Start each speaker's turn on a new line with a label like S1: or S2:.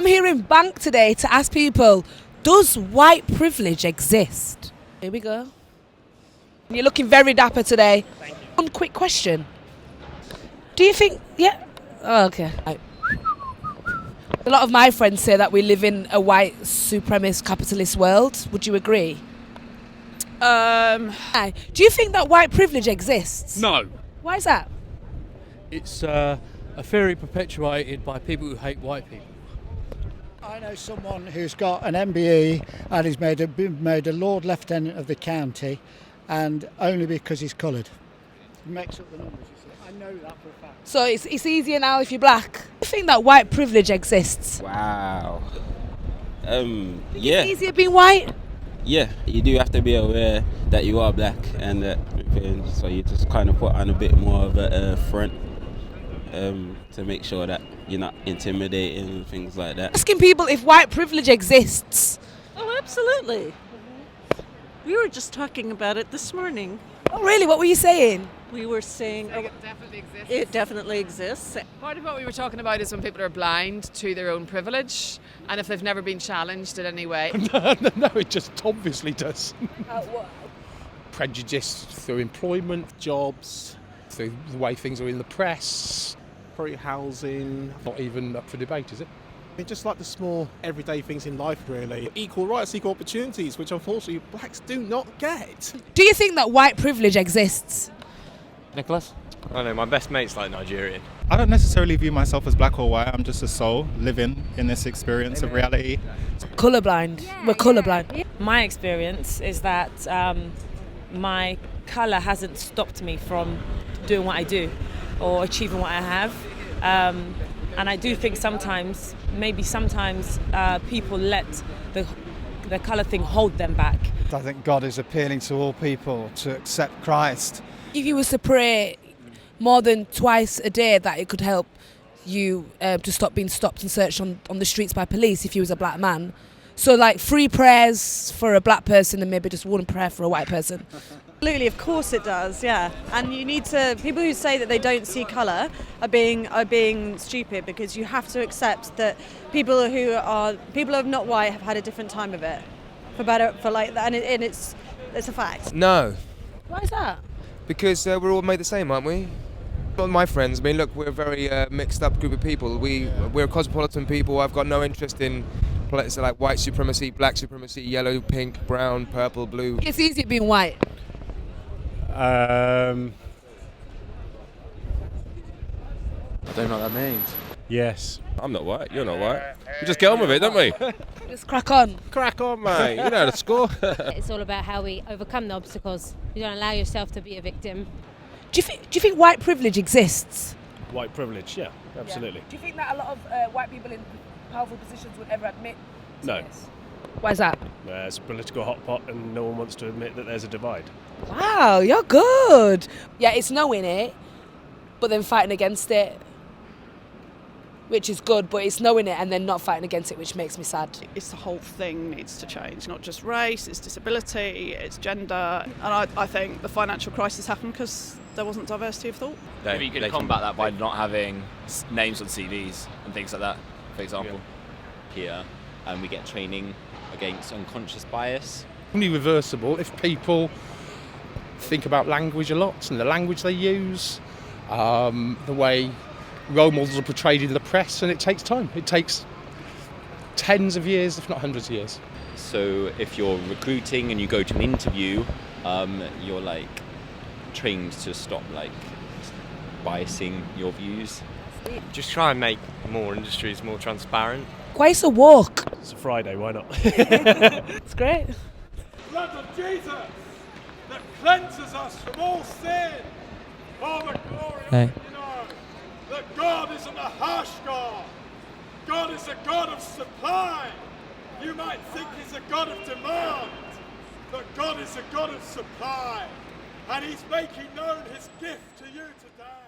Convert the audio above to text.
S1: here in Bank today to ask people, does white privilege exist? Here we go. You're looking very dapper today.
S2: Thank you.
S1: One quick question. Do you think... Yeah? Oh, okay. Right. A lot of my friends say that we live in a white supremacist capitalist world. Would you agree? Do you think that white privilege exists?
S3: No.
S1: Why is that?
S3: It's a theory perpetuated by people who hate white people.
S4: I know someone who's got an MBE and he's been made a Lord Lieutenant of the county, and only because he's coloured. He makes up the numbers, you see. I know that for a fact.
S1: So it's easier now if you're black. Do you think that white privilege exists?
S5: Wow.
S1: It's easier being white?
S5: Yeah, you do have to be aware that you are black, and so you just kind of put on a bit more of a front to make sure that you're not intimidating and things like that.
S1: Asking people if white privilege exists.
S6: Oh, absolutely. We were just talking about it this morning.
S1: Oh, really? What were you saying?
S6: We were saying
S7: it definitely exists.
S6: it definitely exists.
S7: Part of what we were talking about is when people are blind to their own privilege, and if they've never been challenged in any way.
S8: No, it just obviously does.
S1: What?
S8: Prejudice through employment, jobs, through the way things are in the press,
S9: probably housing.
S8: not even up for debate, is it?
S9: It's just like the small everyday things in life, really. Equal rights, equal opportunities, which unfortunately blacks do not get.
S1: Do you think that white privilege exists?
S10: Nicholas?
S11: I don't know, my best mate's like Nigerian.
S12: I don't necessarily view myself as black or white. I'm just a soul living in this experience of reality.
S1: Colourblind. We're colourblind.
S13: My experience is that my colour hasn't stopped me from doing what I do or achieving what I have. And I do think sometimes people let the colour thing hold them back.
S14: I think God is appealing to all people to accept Christ.
S1: If you was to pray more than twice a day, that it could help you to stop being stopped and searched on the streets by police if you was a black man. So like 3 prayers for a black person and maybe just 1 prayer for a white person.
S15: Absolutely, of course it does, yeah. And you need to, people who say that they don't see colour are being stupid, because you have to accept that people who are not white have had a different time of it, and it's a fact.
S10: No.
S1: Why is that?
S10: Because we're all made the same, aren't we? All my friends, I mean, look, we're a very mixed up group of people. We're cosmopolitan people. I've got no interest in places like white supremacy, black supremacy, yellow, pink, brown, purple, blue.
S1: It's easier being white.
S11: I don't know what that means.
S8: Yes.
S11: I'm not white, you're not white. We just get on with it, don't we?
S1: Just crack on.
S11: Crack on, mate. You know the score.
S16: It's all about how we overcome the obstacles. You don't allow yourself to be a victim.
S1: Do you think white privilege exists?
S8: White privilege, yeah, absolutely.
S1: Do you think that a lot of white people in powerful positions would ever admit to
S8: No.
S1: this? Why is that?
S8: It's a political hot pot and no one wants to admit that there's a divide.
S1: Wow, you're good. Yeah, it's knowing it, but then fighting against it, which is good, but it's knowing it and then not fighting against it, which makes me sad.
S17: It's the whole thing needs to change, not just race, it's disability, it's gender. And I think the financial crisis happened because there wasn't diversity of thought.
S18: Maybe you could combat that by not having names on CVs and things like that, for example.
S19: Here, and we get training against unconscious bias.
S8: Only reversible if people think about language a lot and the language they use, the way role models are portrayed in the press, and it takes time. It takes tens of years, if not hundreds of years.
S19: So if you're recruiting and you go to an interview, you're like trained to stop like biasing your views.
S11: Just try and make more industries more transparent.
S1: Why is a walk?
S8: It's a Friday, why not?
S1: It's great.
S20: Blood of Jesus that cleanses us from all sin. All the glory,
S10: Hey.
S20: you know, that God isn't a harsh God. God is a God of supply. You might think he's a God of demand, but God is a God of supply. And he's making known his gift to you today.